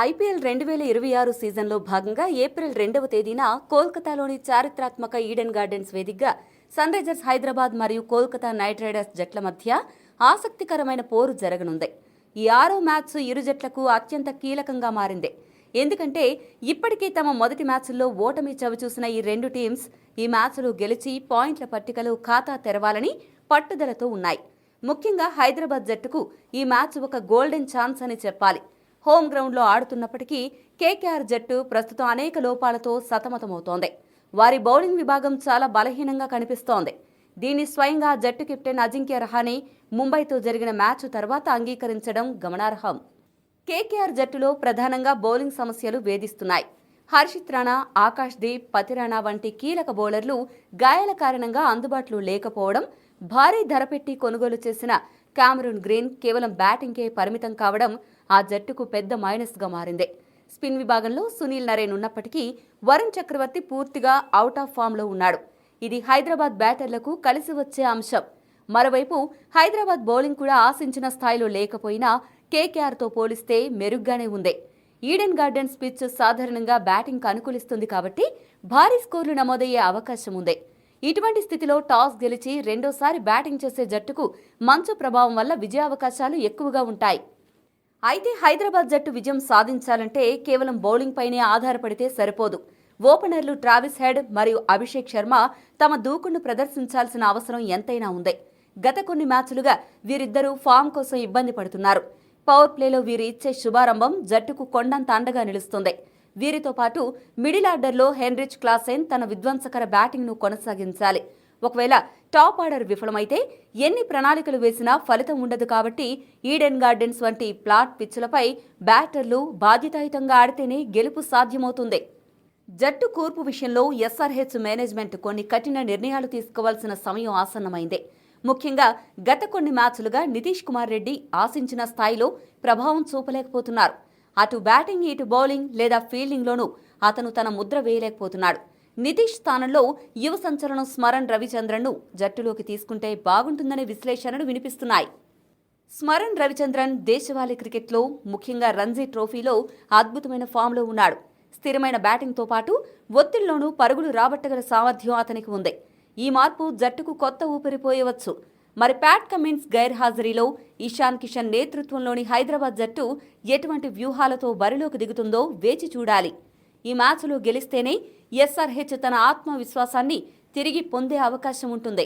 IPL 2026 సీజన్లో భాగంగా April 2వ తేదీన కోల్కతాలోని చారిత్రాత్మక ఈడెన్ గార్డెన్స్ వేదికగా సన్రైజర్స్ హైదరాబాద్ మరియు కోల్కతా నైట్ రైడర్స్ జట్ల మధ్య ఆసక్తికరమైన పోరు జరగనుంది. ఈ 6వ మ్యాచ్ ఇరు జట్లకు అత్యంత కీలకంగా మారింది. ఎందుకంటే ఇప్పటికే తమ మొదటి మ్యాచ్ల్లో ఓటమి చవిచూసిన ఈ రెండు టీమ్స్ ఈ మ్యాచ్లు గెలిచి పాయింట్ల పట్టికలో ఖాతా తెరవాలని పట్టుదలతో ఉన్నాయి. ముఖ్యంగా హైదరాబాద్ జట్టుకు ఈ మ్యాచ్ ఒక గోల్డెన్ ఛాన్స్ అని చెప్పాలి. హోమ్ గ్రౌండ్లో ఆడుతున్నప్పటికీ కేకేఆర్ జట్టు ప్రస్తుతం అనేక లోపాలతో సతమతమవుతోంది. వారి బౌలింగ్ విభాగం చాలా బలహీనంగా కనిపిస్తోంది. దీన్ని స్వయంగా జట్టు కెప్టెన్ అజింక్య రహానే ముంబైతో జరిగిన మ్యాచ్ తర్వాత అంగీకరించడం గమనార్హం. కేకేఆర్ జట్టులో ప్రధానంగా బౌలింగ్ సమస్యలు వేధిస్తున్నాయి. హర్షిత్ రాణా, ఆకాష్ దీప్, పతిరాణా వంటి కీలక బౌలర్లు గాయాల కారణంగా అందుబాటులో లేకపోవడం, భారీ ధర పెట్టి కొనుగోలు చేసిన కామరూన్ గ్రీన్ కేవలం బ్యాటింగ్కే పరిమితం కావడం ఆ జట్టుకు పెద్ద మైనస్గా మారింది. స్పిన్ విభాగంలో సునీల్ నరేన్ ఉన్నప్పటికీ వరుణ్ చక్రవర్తి పూర్తిగా అవుట్ ఆఫ్ ఫామ్లో ఉన్నాడు. ఇది హైదరాబాద్ బ్యాటర్లకు కలిసి వచ్చే అంశం. మరోవైపు హైదరాబాద్ బౌలింగ్ కూడా ఆశించిన స్థాయిలో లేకపోయినా కేకేఆర్తో పోలిస్తే మెరుగ్గానే ఉంది. ఈడెన్ గార్డెన్స్ పిచ్ సాధారణంగా బ్యాటింగ్కు అనుకూలిస్తుంది కాబట్టి భారీ స్కోర్లు నమోదయ్యే అవకాశం ఉంది. ఇటువంటి స్థితిలో టాస్ గెలిచి రెండోసారి బ్యాటింగ్ చేసే జట్టుకు మంచు ప్రభావం వల్ల విజయావకాశాలు ఎక్కువగా ఉంటాయి. అయితే హైదరాబాద్ జట్టు విజయం సాధించాలంటే కేవలం బౌలింగ్ పైనే ఆధారపడితే సరిపోదు. ఓపెనర్లు ట్రావిస్ హెడ్ మరియు అభిషేక్ శర్మ తమ దూకుడును ప్రదర్శించాల్సిన అవసరం ఎంతైనా ఉంది. గత కొన్ని మ్యాచ్లుగా వీరిద్దరూ ఫామ్ కోసం ఇబ్బంది పడుతున్నారు. పవర్ ప్లేలో వీరు ఇచ్చే శుభారంభం జట్టుకు కొండంత అండగా నిలుస్తుంది. వీరితో పాటు మిడిల్ ఆర్డర్లో హెన్రిచ్ క్లాసెన్ తన విధ్వంసకర బ్యాటింగ్ను కొనసాగించాలి. ఒకవేళ టాప్ ఆర్డర్ విఫలమైతే ఎన్ని ప్రణాళికలు వేసినా ఫలితం ఉండదు. కాబట్టి ఈడెన్ గార్డెన్స్ వంటి ఫ్లాట్ పిచ్చులపై బ్యాటర్లు బాధ్యతాయుతంగా ఆడితేనే గెలుపు సాధ్యమవుతుంది. జట్టు కూర్పు విషయంలో ఎస్ఆర్హెచ్ మేనేజ్మెంట్ కొన్ని కఠిన నిర్ణయాలు తీసుకోవాల్సిన సమయం ఆసన్నమైంది. ముఖ్యంగా గత కొన్ని మ్యాచ్లుగా నితీష్ కుమార్ రెడ్డి ఆశించిన స్థాయిలో ప్రభావం చూపలేకపోతున్నారు. అటు బ్యాటింగ్, ఇటు బౌలింగ్ లేదా ఫీల్డింగ్లోనూ అతను తన ముద్ర వేయలేకపోతున్నాడు. నితీష్ స్థానంలో యువ సంచలనం స్మరణ్ రవిచంద్రన్ను జట్టులోకి తీసుకుంటే బాగుంటుందనే విశ్లేషణలు వినిపిస్తున్నాయి. స్మరణ్ రవిచంద్రన్ దేశవాళీ క్రికెట్లో ముఖ్యంగా రంజీ ట్రోఫీలో అద్భుతమైన ఫామ్లో ఉన్నాడు. స్థిరమైన బ్యాటింగ్తో పాటు ఒత్తిడిలోనూ పరుగులు రాబట్టగల సామర్థ్యం అతనికి ఉంది. ఈ మార్పు జట్టుకు కొత్త ఊపిరిపోయవచ్చు. మరి ప్యాట్ కమిన్స్ గైర్హాజరీలో ఇషాన్ కిషన్ నేతృత్వంలోని హైదరాబాద్ జట్టు ఎటువంటి వ్యూహాలతో బరిలోకి దిగుతుందో వేచి చూడాలి. ఈ మ్యాచ్లో గెలిస్తేనే ఎస్ఆర్హెచ్ తన ఆత్మవిశ్వాసాన్ని తిరిగి పొందే అవకాశం ఉంటుంది.